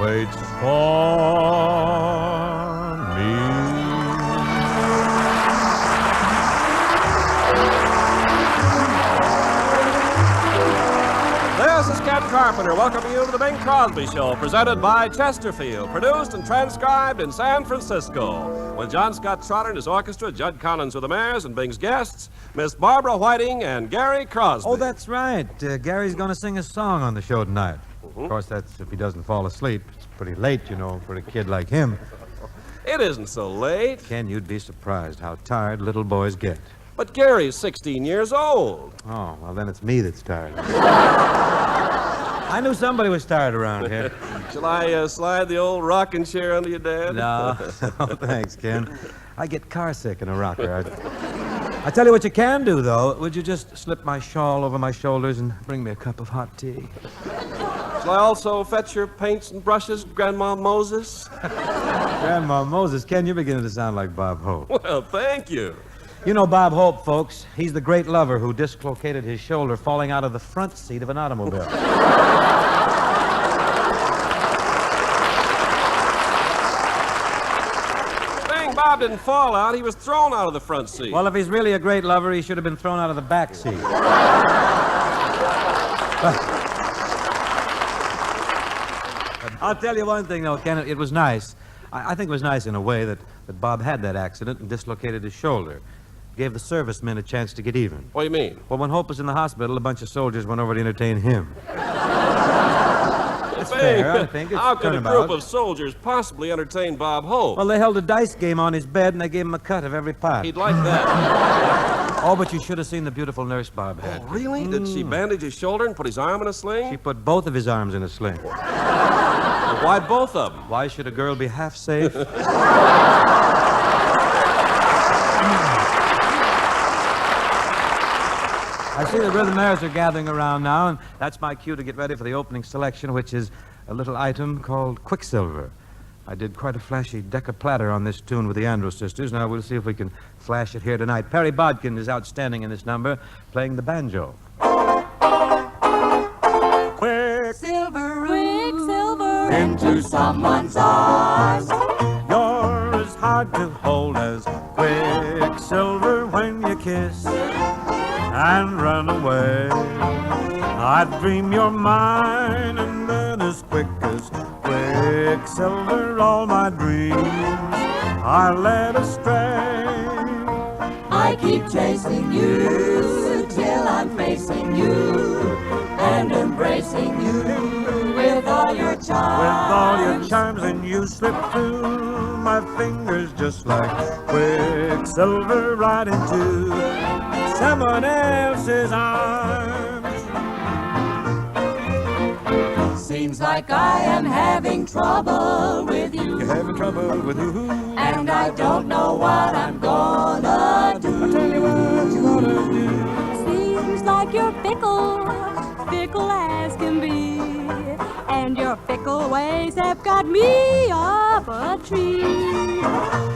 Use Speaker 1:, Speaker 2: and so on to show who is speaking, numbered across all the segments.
Speaker 1: waits for me.
Speaker 2: This is Ken Carpenter welcoming you to the Bing Crosby Show, presented by Chesterfield, produced and transcribed in San Francisco, with John Scott Trotter and his orchestra, Judd Collins with the Mayors, and Bing's guests, Miss Barbara Whiting and Gary Crosby.
Speaker 1: Oh, that's right. Gary's going to sing a song on the show tonight. Of course, that's if he doesn't fall asleep. It's pretty late, you know, for a kid like him.
Speaker 2: It isn't so late.
Speaker 1: Ken, you'd be surprised how tired little boys get.
Speaker 2: But Gary's 16 years old.
Speaker 1: Oh, well, then it's me that's tired. I knew somebody was tired around here.
Speaker 2: Shall I slide the old rocking chair under your dad?
Speaker 1: No. Oh, thanks, Ken. I get car sick in a rocker. I tell you what you can do, though. Would you just slip my shawl over my shoulders and bring me a cup of hot tea?
Speaker 2: Shall I also fetch your paints and brushes, Grandma Moses?
Speaker 1: Grandma Moses, Ken, you're beginning to sound like Bob Hope.
Speaker 2: Well, thank you.
Speaker 1: You know Bob Hope, folks. He's the great lover who dislocated his shoulder falling out of the front seat of an automobile.
Speaker 2: Dang, Bob didn't fall out. He was thrown out of the front seat.
Speaker 1: Well, if he's really a great lover, he should have been thrown out of the back seat. I'll tell you one thing, though, Ken. It was nice. I think it was nice in a way that Bob had that accident and dislocated his shoulder. Gave the servicemen a chance to get even.
Speaker 2: What do you mean?
Speaker 1: Well, when Hope was in the hospital, a bunch of soldiers went over to entertain him. It's fair, I think. It's
Speaker 2: How could a
Speaker 1: turnabout.
Speaker 2: group of soldiers possibly entertain Bob Hope?
Speaker 1: Well, they held a dice game on his bed, and they gave him a cut of every pot.
Speaker 2: He'd like that.
Speaker 1: Oh, but you should have seen the beautiful nurse Bob had.
Speaker 2: Oh, really? Did she bandage his shoulder and put his arm in a sling?
Speaker 1: She put both of his arms in a sling.
Speaker 2: Well, why both of them?
Speaker 1: Why should a girl be half safe? I see the rhythmaires are gathering around now, and that's my cue to get ready for the opening selection, which is a little item called Quicksilver. I did quite a flashy deca-platter on this tune with the Andrews sisters. Now we'll see if we can flash it here tonight. Perry Bodkin is outstanding in this number, playing the banjo.
Speaker 3: Quicksilver into someone's arms.
Speaker 1: You're as hard to hold as quicksilver when you kiss and run away. I dream you're mine, and then as quick as quicksilver, all my dreams are led astray.
Speaker 3: I keep chasing you till I'm facing you and embracing you with all your charms.
Speaker 1: With all your charms, and you slip through my fingers just like quicksilver right into someone else's arms.
Speaker 3: Seems like I am having trouble with you.
Speaker 1: You're having trouble with who?
Speaker 3: And I don't know what I'm gonna do.
Speaker 1: I'll tell you what you're gonna do.
Speaker 4: Seems like you're fickle, fickle as can be. And your fickle ways have got me up a tree.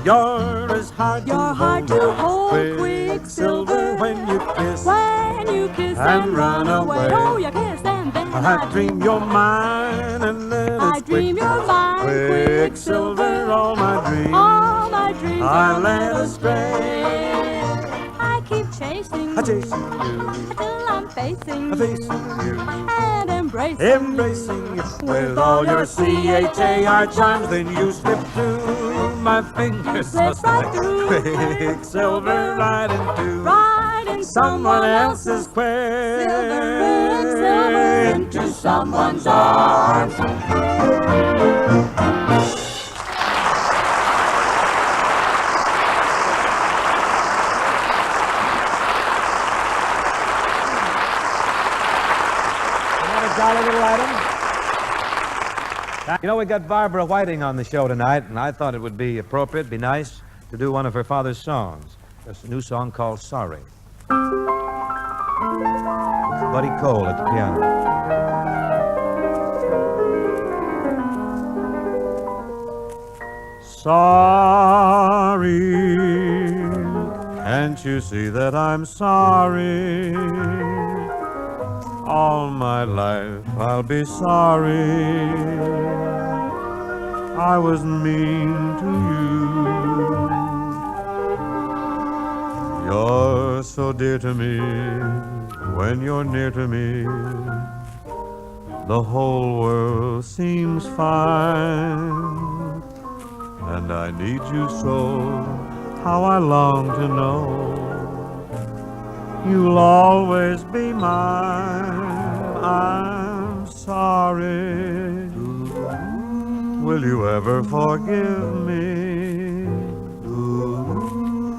Speaker 1: You're as hard
Speaker 4: You're hard to hold,
Speaker 1: quicksilver when you kiss.
Speaker 4: When you kiss
Speaker 1: and run away.
Speaker 4: Oh, you kiss and then
Speaker 1: I dream you're mine, and then
Speaker 4: I
Speaker 1: it's
Speaker 4: dream you're mine,
Speaker 1: quicksilver, all my dreams
Speaker 4: are
Speaker 1: led astray.
Speaker 4: I keep chasing
Speaker 1: I chase you,
Speaker 4: till I'm facing
Speaker 1: facing you,
Speaker 4: and embracing
Speaker 1: embracing you with all your CHAR charms. Then you slip through my fingers,
Speaker 4: slip right through
Speaker 1: quicksilver right into
Speaker 4: right in
Speaker 1: someone else's
Speaker 4: Quicksilver
Speaker 3: into someone's arms.
Speaker 1: Jolly little item. You know, we got Barbara Whiting on the show tonight, and I thought it would be appropriate, be nice, to do one of her father's songs. It's a new song called Sorry. Buddy Cole at the piano. Sorry, can't you see that I'm sorry? All my life I'll be sorry. I was mean to you. You're so dear to me. When you're near to me, the whole world seems fine. And I need you so, how I long to know you'll always be mine. I'm sorry. Will you ever forgive me?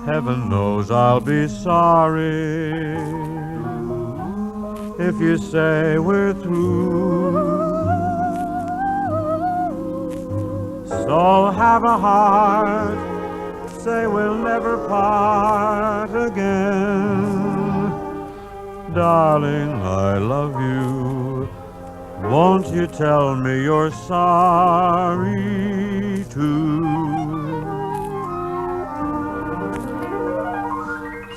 Speaker 1: Heaven knows I'll be sorry if you say we're through. So have a heart, say we'll never part again. Darling, I love you. Won't you tell me you're sorry too?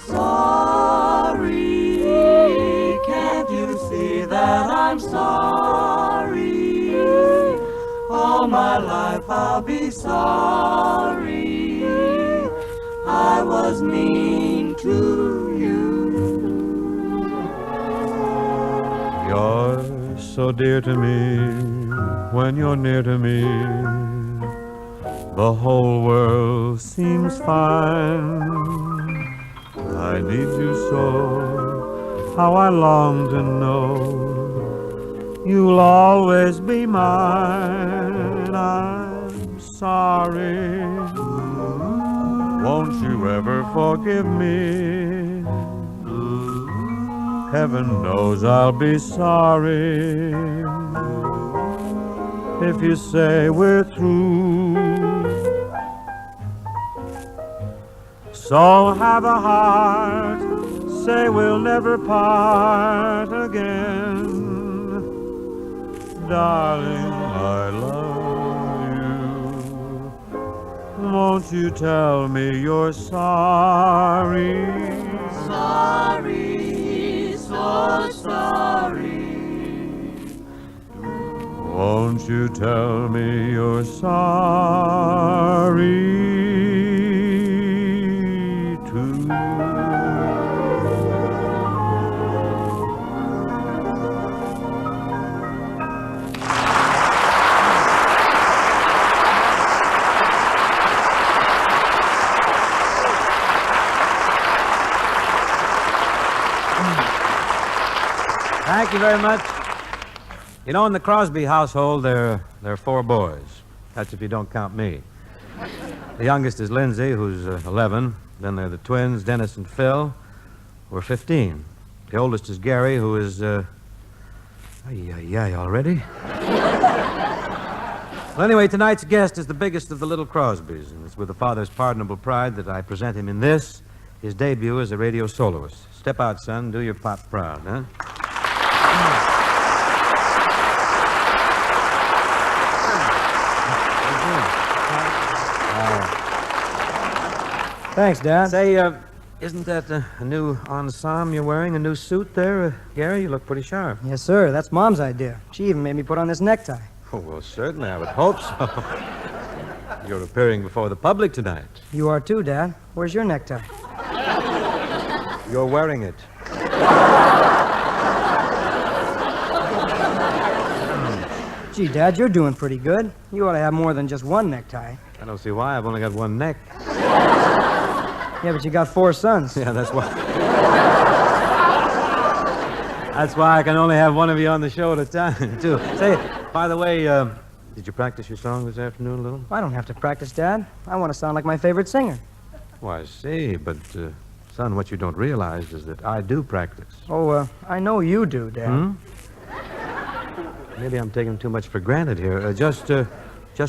Speaker 3: Sorry, can't you see that I'm sorry? All my life I'll be sorry I was mean to you.
Speaker 1: You're so dear to me. When you're near to me, the whole world seems fine. I need you so, how I long to know you'll always be mine. I'm sorry. Won't you ever forgive me? Heaven knows I'll be sorry if you say we're through. So have a heart, say we'll never part again. Darling, I love you. Won't you tell me you're sorry?
Speaker 3: Sorry, so sorry.
Speaker 1: Won't you tell me you're sorry too?
Speaker 5: Thank you very much. You know, in the Crosby household, there are 4 boys. That's if you don't count me. The youngest is Lindsay, who's 11. Then there are the twins, Dennis and Phil, who are 15. The oldest is Gary, who is, already? Well, anyway, tonight's guest is the biggest of the little Crosbys, and it's with a father's pardonable pride that I present him in this, his debut as a radio soloist. Step out, son. Do your pop proud, huh?
Speaker 6: Thanks, Dad.
Speaker 5: Say, isn't that a new ensemble you're wearing? A new suit there? Gary, you look pretty sharp.
Speaker 6: Yes, sir. That's Mom's idea. She even made me put on this necktie.
Speaker 5: Oh, well, certainly. I would hope so. You're appearing before the public tonight.
Speaker 6: You are too, Dad. Where's your necktie?
Speaker 5: You're wearing it.
Speaker 6: Gee, Dad, you're doing pretty good. You ought to have more than just one necktie.
Speaker 5: I don't see why. I've only got one neck.
Speaker 6: Yeah, but you got 4 sons.
Speaker 5: Yeah, that's why. That's why I can only have one of you on the show at a time, too. Say, by the way, did you practice your song this afternoon a little?
Speaker 6: I don't have to practice, Dad. I want to sound like my favorite singer.
Speaker 5: Oh, I see, but, son, what you don't realize is that I do practice.
Speaker 6: Oh, I know you do, Dad.
Speaker 5: Maybe I'm taking too much for granted here. Just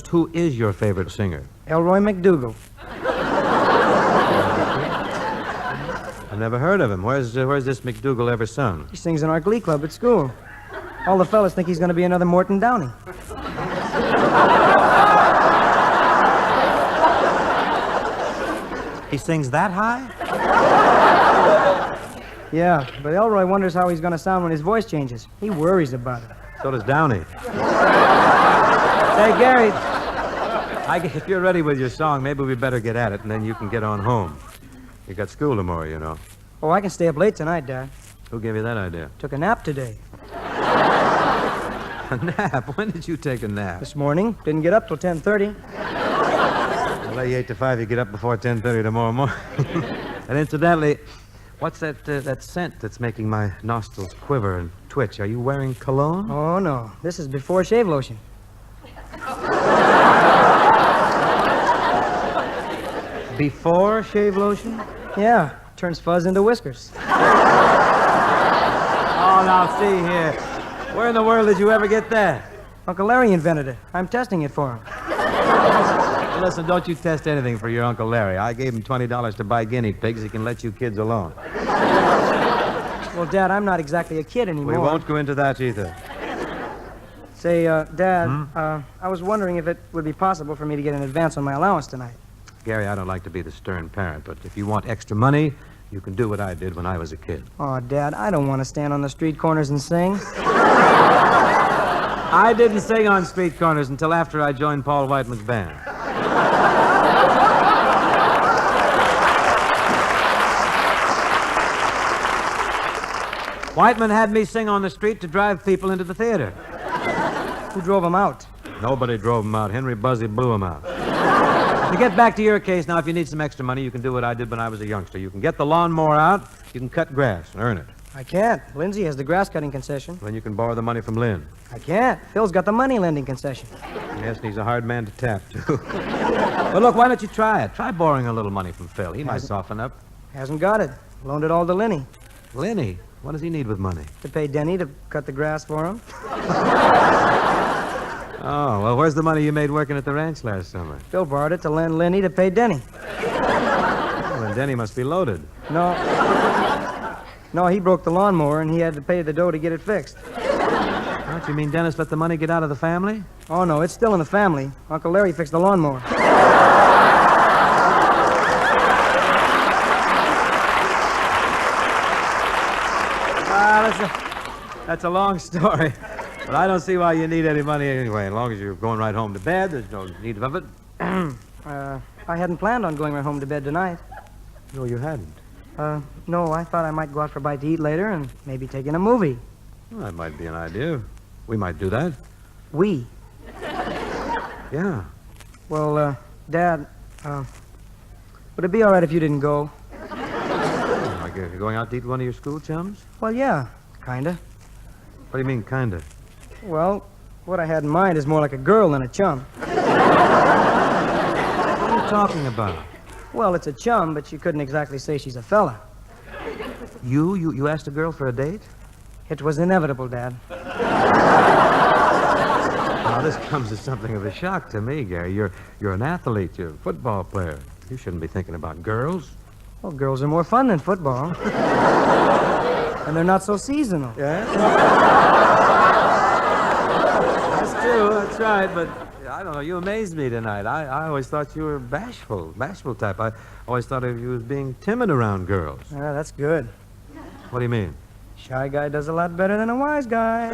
Speaker 5: who is your favorite singer?
Speaker 6: Elroy McDougal.
Speaker 5: I've never heard of him. Where's this McDougal ever sung?
Speaker 6: He sings in our glee club at school. All the fellas think he's going to be another Morton Downey.
Speaker 5: He sings that high?
Speaker 6: Yeah, but Elroy wonders how he's going to sound when his voice changes. He worries about it.
Speaker 5: So does Downey.
Speaker 6: Say, Gary,
Speaker 5: If you're ready with your song, maybe we better get at it, and then you can get on home. You got school tomorrow, you know.
Speaker 6: Oh, I can stay up late tonight, Dad.
Speaker 5: Who gave you that idea?
Speaker 6: Took a nap today.
Speaker 5: A nap? When did you take a nap?
Speaker 6: This morning. Didn't get up till 10:30.
Speaker 5: I'll lay you 8 to 5. You get up before 10:30 tomorrow morning. And incidentally, what's that scent that's making my nostrils quiver and twitch? Are you wearing cologne?
Speaker 6: Oh, no. This is before shave lotion.
Speaker 5: Before shave lotion?
Speaker 6: Yeah. Turns fuzz into whiskers.
Speaker 5: Oh, now, see here. Where in the world did you ever get that?
Speaker 6: Uncle Larry invented it. I'm testing it for him.
Speaker 5: Listen, don't you test anything for your Uncle Larry. I gave him $20 to buy guinea pigs. He can let you kids alone.
Speaker 6: Well, Dad, I'm not exactly a kid anymore.
Speaker 5: We won't go into that either.
Speaker 6: Say, Dad, I was wondering if it would be possible for me to get an advance on my allowance tonight.
Speaker 5: Gary, I don't like to be the stern parent, but if you want extra money, you can do what I did when I was a kid.
Speaker 6: Oh, Dad, I don't want to stand on the street corners and sing.
Speaker 5: I didn't sing on street corners until after I joined Paul Whiteman's band. Whiteman had me sing on the street to drive people into the theater.
Speaker 6: Who drove him out?
Speaker 5: Nobody drove him out. Henry Buzzy blew him out. To get back to your case, now, if you need some extra money, you can do what I did when I was a youngster. You can get the lawnmower out, you can cut grass and earn it.
Speaker 6: I can't. Lindsay has the grass cutting concession.
Speaker 5: Then you can borrow the money from Lynn.
Speaker 6: I can't. Phil's got the money lending concession.
Speaker 5: Yes, and he's a hard man to tap, too. But look, why don't you try it? Try borrowing a little money from Phil. He might soften up.
Speaker 6: Hasn't got it. Loaned it all to Lenny.
Speaker 5: Lenny? What does he need with money?
Speaker 6: To pay Denny to cut the grass for him.
Speaker 5: Oh, well, where's the money you made working at the ranch last summer?
Speaker 6: Phil borrowed it to lend Lenny to pay Denny.
Speaker 5: Well, then Denny must be loaded.
Speaker 6: No, he broke the lawnmower and he had to pay the dough to get it fixed.
Speaker 5: Don't you mean Dennis let the money get out of the family?
Speaker 6: Oh, no, it's still in the family. Uncle Larry fixed the lawnmower.
Speaker 5: That's a long story. But I don't see why you need any money anyway. As long as you're going right home to bed, there's no need of it.
Speaker 6: I hadn't planned on going right home to bed tonight.
Speaker 5: No, you hadn't.
Speaker 6: No, I thought I might go out for a bite to eat later and maybe take in a movie.
Speaker 5: Well, that might be an idea. We might do that.
Speaker 6: We?
Speaker 5: Yeah.
Speaker 6: Well, Dad, would it be all right if you didn't go?
Speaker 5: Like you're going out to eat with one of your school chums?
Speaker 6: Well, yeah, kinda.
Speaker 5: What do you mean, kinda?
Speaker 6: Well, what I had in mind is more like a girl than a chum.
Speaker 5: What are you talking about?
Speaker 6: Well, it's a chum, but you couldn't exactly say she's a fella.
Speaker 5: You asked a girl for a date?
Speaker 6: It was inevitable, Dad.
Speaker 5: Now, this comes as something of a shock to me, Gary. You're an athlete. You're a football player. You shouldn't be thinking about girls.
Speaker 6: Well, girls are more fun than football. And they're not so seasonal.
Speaker 5: Yeah? That's true. That's right. But I don't know. You amazed me tonight. I always thought you were bashful type. I always thought of you as being timid around girls.
Speaker 6: Yeah, that's good.
Speaker 5: What do you mean?
Speaker 6: Shy guy does a lot better than a wise guy.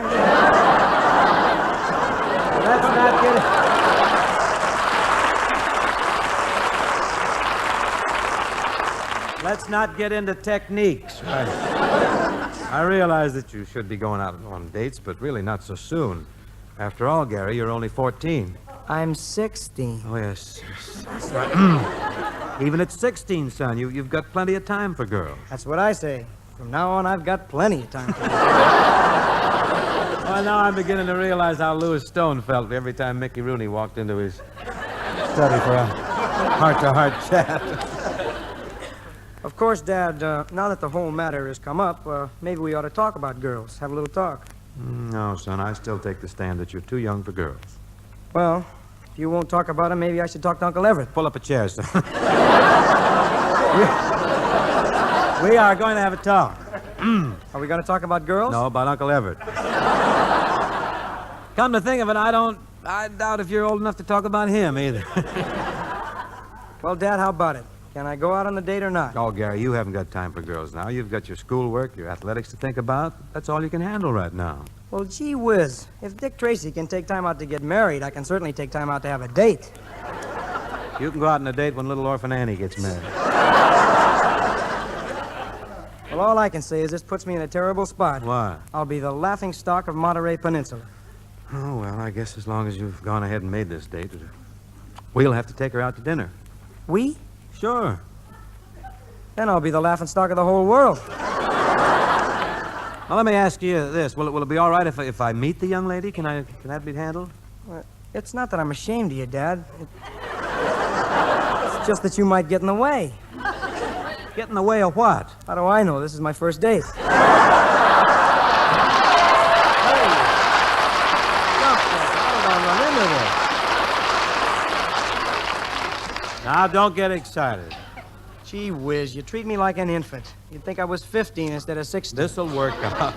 Speaker 5: Let's not get into techniques. Right. I realize that you should be going out on dates, but really not so soon. After all, Gary, you're only 14.
Speaker 6: I'm 16.
Speaker 5: Oh, yes. That's right. Even at 16, son, you've got plenty of time for girls.
Speaker 6: That's what I say. From now on, I've got plenty of time.
Speaker 5: Well, now I'm beginning to realize how Louis Stone felt every time Mickey Rooney walked into his study for a heart-to-heart chat.
Speaker 6: Of course, Dad, now that the whole matter has come up, maybe we ought to talk about girls. Have a little talk.
Speaker 5: No, son, I still take the stand that you're too young for girls.
Speaker 6: Well, if you won't talk about them, maybe I should talk to Uncle Everett.
Speaker 5: Pull up a chair, son. We are going to have a talk.
Speaker 6: Are we going to talk about girls?
Speaker 5: No, about Uncle Everett. Come to think of it, I doubt if you're old enough to talk about him either.
Speaker 6: Well, Dad, how about it? Can I go out on the date or not?
Speaker 5: Oh, Gary, you haven't got time for girls now. You've got your schoolwork, your athletics to think about. That's all you can handle right now.
Speaker 6: Well, gee whiz. If Dick Tracy can take time out to get married, I can certainly take time out to have a date.
Speaker 5: You can go out on a date when little orphan Annie gets married.
Speaker 6: Well, all I can say is this puts me in a terrible spot.
Speaker 5: Why?
Speaker 6: I'll be the laughingstock of Monterey Peninsula.
Speaker 5: Oh, well, I guess as long as you've gone ahead and made this date, we'll have to take her out to dinner.
Speaker 6: We?
Speaker 5: Sure.
Speaker 6: Then I'll be the laughingstock of the whole world.
Speaker 5: Now, let me ask you this. Will it be all right if I meet the young lady? Can that be handled?
Speaker 6: It's not that I'm ashamed of you, Dad. It's just that you might get in the way.
Speaker 5: Get in the way of what?
Speaker 6: How do I know? This is my first date.
Speaker 5: Now, don't get excited.
Speaker 6: Gee whiz, you treat me like an infant. You'd think I was 15 instead of 16.
Speaker 5: This'll work out.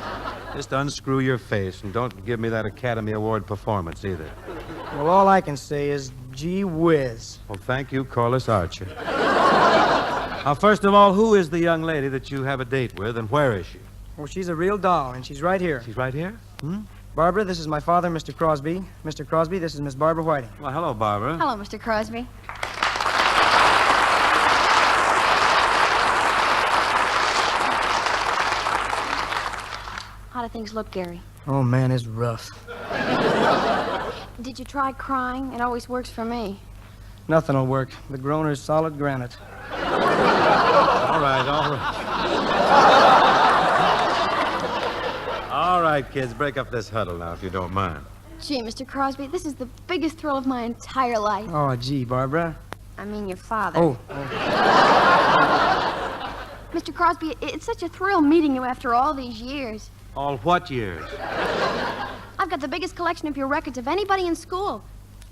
Speaker 5: Just unscrew your face and don't give me that Academy Award performance either.
Speaker 6: Well, all I can say is, gee whiz.
Speaker 5: Well, thank you, Corliss Archer. Now, first of all, who is the young lady that you have a date with, and where is she?
Speaker 6: Oh, she's a real doll, and she's right here.
Speaker 5: She's right here?
Speaker 6: Barbara, this is my father, Mr. Crosby. Mr. Crosby, this is Miss Barbara Whiting.
Speaker 5: Well, hello, Barbara.
Speaker 4: Hello, Mr. Crosby. How do things look, Gary?
Speaker 6: Oh, man, it's rough.
Speaker 4: Did you try crying? It always works for me.
Speaker 6: Nothing'll work. The groaner's solid granite.
Speaker 5: All right. All right, kids, break up this huddle now, if you don't mind.
Speaker 4: Gee, Mr. Crosby, this is the biggest thrill of my entire life.
Speaker 6: Oh, gee, Barbara.
Speaker 4: I mean, your father.
Speaker 6: Oh.
Speaker 4: Mr. Crosby, it's such a thrill meeting you after all these years.
Speaker 5: All what years?
Speaker 4: I've got the biggest collection of your records of anybody in school.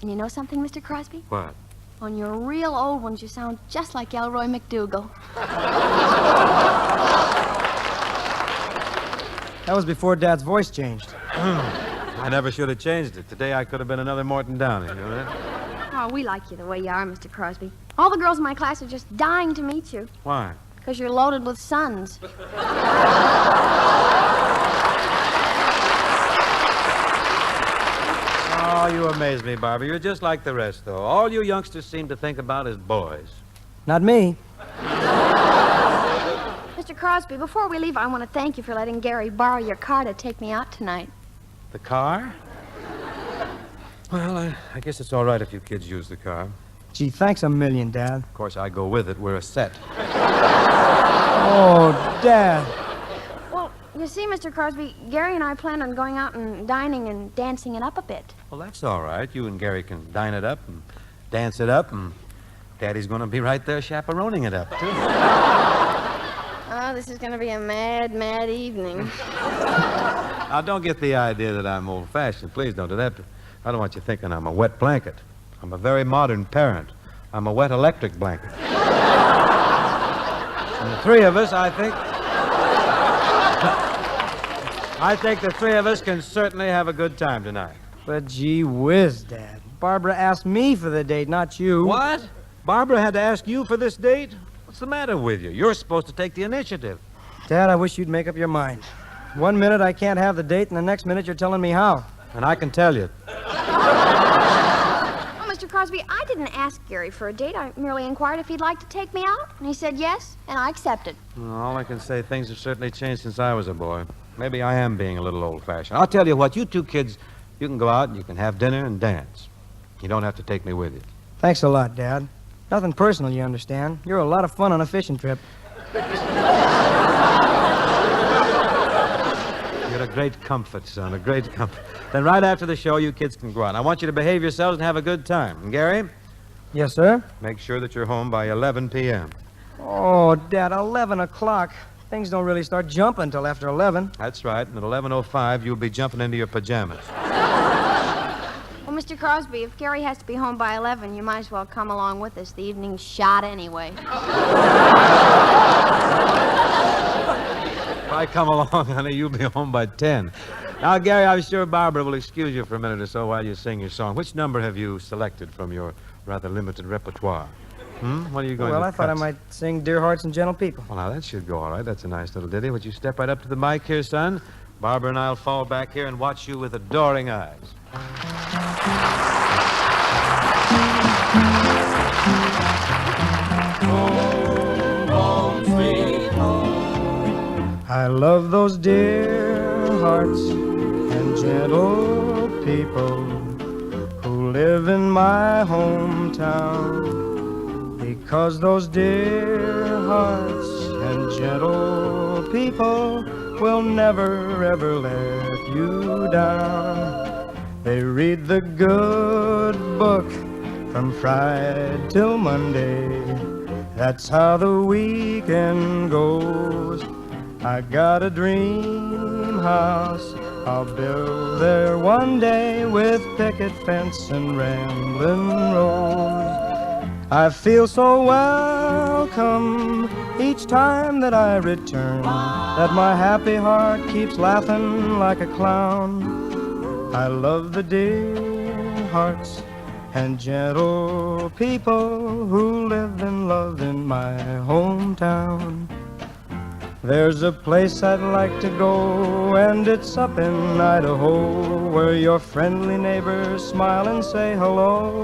Speaker 4: And you know something, Mr. Crosby?
Speaker 5: What?
Speaker 4: On your real old ones, you sound just like Elroy McDougal.
Speaker 6: That was before Dad's voice changed.
Speaker 5: I never should have changed it. Today I could have been another Morton Downey, you know that?
Speaker 4: Oh, we like you the way you are, Mr. Crosby. All the girls in my class are just dying to meet you.
Speaker 5: Why?
Speaker 4: Because you're loaded with sons.
Speaker 5: Oh, you amaze me, Barbara. You're just like the rest, though. All you youngsters seem to think about is boys.
Speaker 6: Not me.
Speaker 4: Mr. Crosby, before we leave, I want to thank you for letting Gary borrow your car to take me out tonight.
Speaker 5: The car? Well, I guess it's all right if you kids use the car.
Speaker 6: Gee, thanks a million, Dad.
Speaker 5: Of course, I go with it. We're a set.
Speaker 6: Oh, Dad.
Speaker 4: Well, you see, Mr. Crosby, Gary and I plan on going out and dining and dancing it up a bit.
Speaker 5: Well, that's all right. You and Gary can dine it up and dance it up, and Daddy's going to be right there chaperoning it up, too.
Speaker 4: Oh, this is going to be a mad, mad evening.
Speaker 5: Now, don't get the idea that I'm old-fashioned. Please don't do that. I don't want you thinking I'm a wet blanket. I'm a very modern parent. I'm a wet electric blanket. And the three of us, I think the three of us can certainly have a good time tonight.
Speaker 6: But gee whiz, Dad. Barbara asked me for the date, not you.
Speaker 5: What? Barbara had to ask you for this date? What's the matter with you? You're supposed to take the initiative.
Speaker 6: Dad, I wish you'd make up your mind. 1 minute I can't have the date, and the next minute you're telling me how.
Speaker 5: And I can tell you.
Speaker 4: Oh, Mr. Crosby, I didn't ask Gary for a date. I merely inquired if he'd like to take me out, and he said yes, and I accepted.
Speaker 5: Well, all I can say, things have certainly changed since I was a boy. Maybe I am being a little old-fashioned. I'll tell you what, you two kids, you can go out and you can have dinner and dance. You don't have to take me with you.
Speaker 6: Thanks a lot, Dad. Nothing personal, you understand. You're a lot of fun on a fishing trip.
Speaker 5: You're a great comfort, son, a great comfort. Then right after the show, you kids can go out. I want you to behave yourselves and have a good time. And Gary?
Speaker 6: Yes, sir?
Speaker 5: Make sure that you're home by 11 p.m.
Speaker 6: Oh, Dad, 11 o'clock. Things don't really start jumping until after 11.
Speaker 5: That's right. And at 11:05, you'll be jumping into your pajamas.
Speaker 4: Well, Mr. Crosby, if Gary has to be home by 11, you might as well come along with us. The evening's shot anyway.
Speaker 5: If I come along, honey, you'll be home by 10. Now, Gary, I'm sure Barbara will excuse you for a minute or so while you sing your song. Which number have you selected from your rather limited repertoire? What are you going to
Speaker 6: Well, I thought I might sing Dear Hearts and Gentle People.
Speaker 5: Well, now, that should go all right. That's a nice little ditty. Would you step right up to the mic here, son? Barbara and I'll fall back here and watch you with adoring eyes.
Speaker 6: I love those dear hearts and gentle people who live in my hometown, because those dear hearts and gentle people will never ever let you down. They read the good book from Friday till Monday. That's how the weekend goes. I got a dream house I'll build there one day, with picket fence and rambling rose. I feel so welcome each time that I return, that my happy heart keeps laughing like a clown. I love the dear hearts and gentle people who live and love in my hometown. There's a place I'd like to go, and it's up in Idaho, where your friendly neighbors smile and say hello.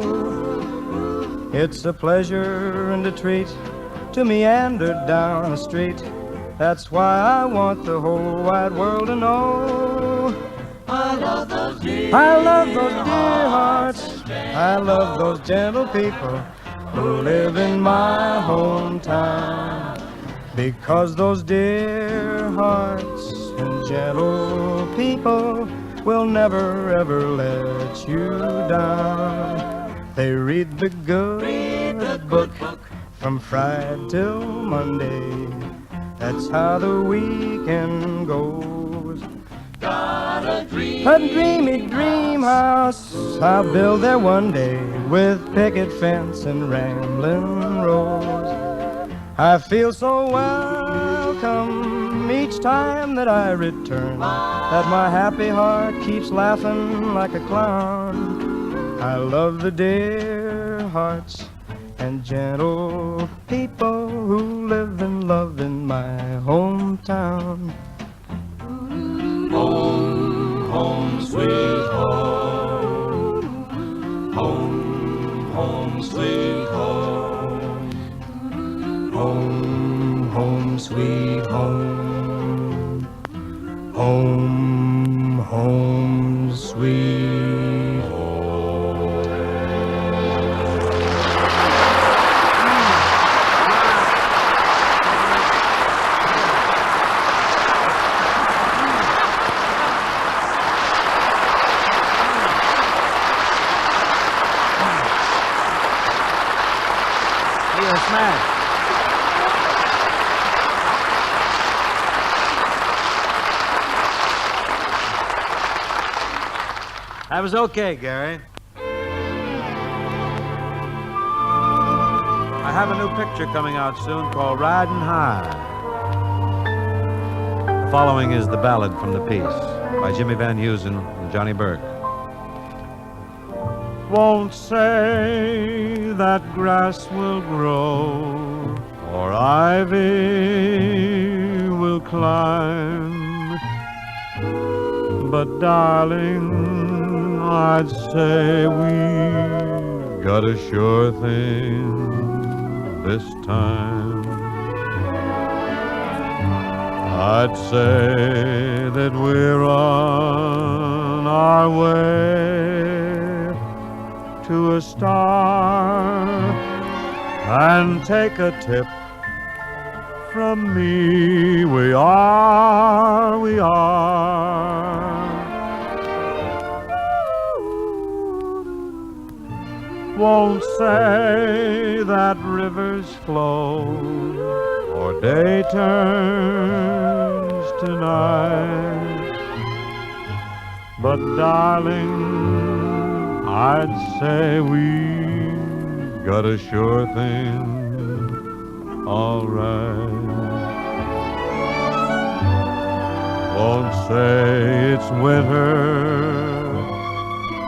Speaker 6: It's a pleasure and a treat to meander down the street. That's why I want the whole wide world to know. I love those dear hearts. I love those gentle people who live in my hometown. Because those dear hearts and gentle people will never ever let you down. They read the good book from Friday till Monday. That's how the weekend goes.
Speaker 3: Got a
Speaker 6: dreamy dream house I'll build there one day, with picket fence and rambling rose. I feel so welcome each time that I return, that my happy heart keeps laughing like a clown. I love the dear hearts and gentle people who live and love in my hometown.
Speaker 3: home, home, sweet home. Home, home, sweet home.
Speaker 6: Home, home, sweet home. Home, home, sweet home.
Speaker 5: Smash. That was okay, Gary. I have a new picture coming out soon called Riding High. The following is the ballad from the piece by Jimmy Van Heusen and Johnny Burke. Won't say that grass will grow or ivy will climb, but darling, I'd say we got a sure thing this time. I'd say that we're on our way to a star, and take a tip from me. We are. Won't say that rivers flow or day turns to night, but darling, I'd say we got a sure thing, all right. Won't say it's winter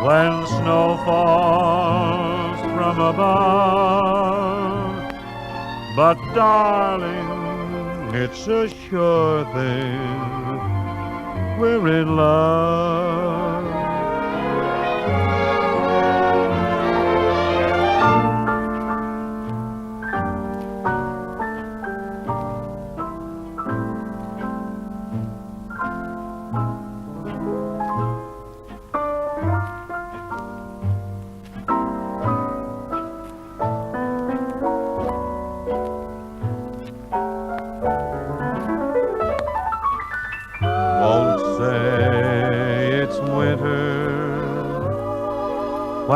Speaker 5: when snow falls from above, but darling, it's a sure thing, we're in love.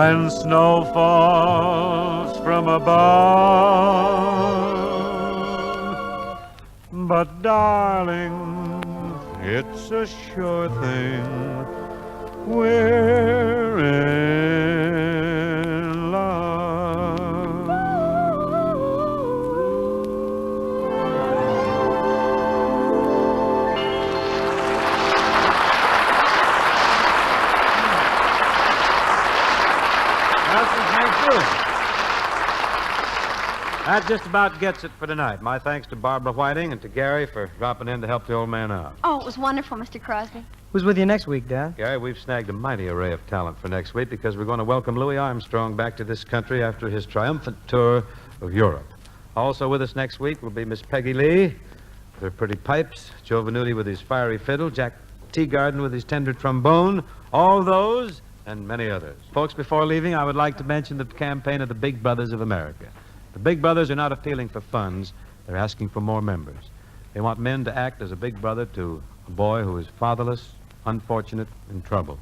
Speaker 1: when snow falls from above. But darling, it's a sure thing, we're in love.
Speaker 5: That just about gets it for tonight. My thanks to Barbara Whiting and to Gary for dropping in to help the old man out.
Speaker 7: Oh, it was wonderful, Mr. Crosby.
Speaker 6: Who's with you next week, Dad?
Speaker 5: Gary, we've snagged a mighty array of talent for next week because we're going to welcome Louis Armstrong back to this country after his triumphant tour of Europe. Also with us next week will be Miss Peggy Lee with her pretty pipes, Joe Venuti with his fiery fiddle, Jack Teagarden with his tender trombone, all those and many others. Folks, before leaving, I would like to mention the campaign of the Big Brothers of America. The Big Brothers are not appealing for funds. They're asking for more members. They want men to act as a big brother to a boy who is fatherless, unfortunate, in trouble.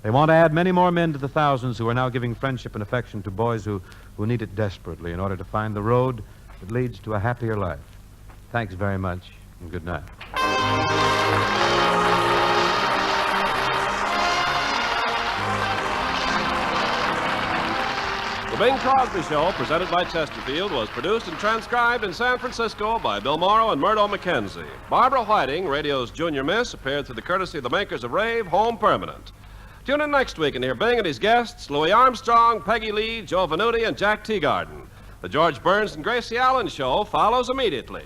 Speaker 5: They want to add many more men to the thousands who are now giving friendship and affection to boys who need it desperately in order to find the road that leads to a happier life. Thanks very much, and good night.
Speaker 2: The Bing Crosby Show, presented by Chesterfield, was produced and transcribed in San Francisco by Bill Morrow and Murdo McKenzie. Barbara Whiting, radio's junior miss, appeared through the courtesy of the makers of Rave Home Permanent. Tune in next week and hear Bing and his guests, Louis Armstrong, Peggy Lee, Joe Venuti, and Jack Teagarden. The George Burns and Gracie Allen Show follows immediately.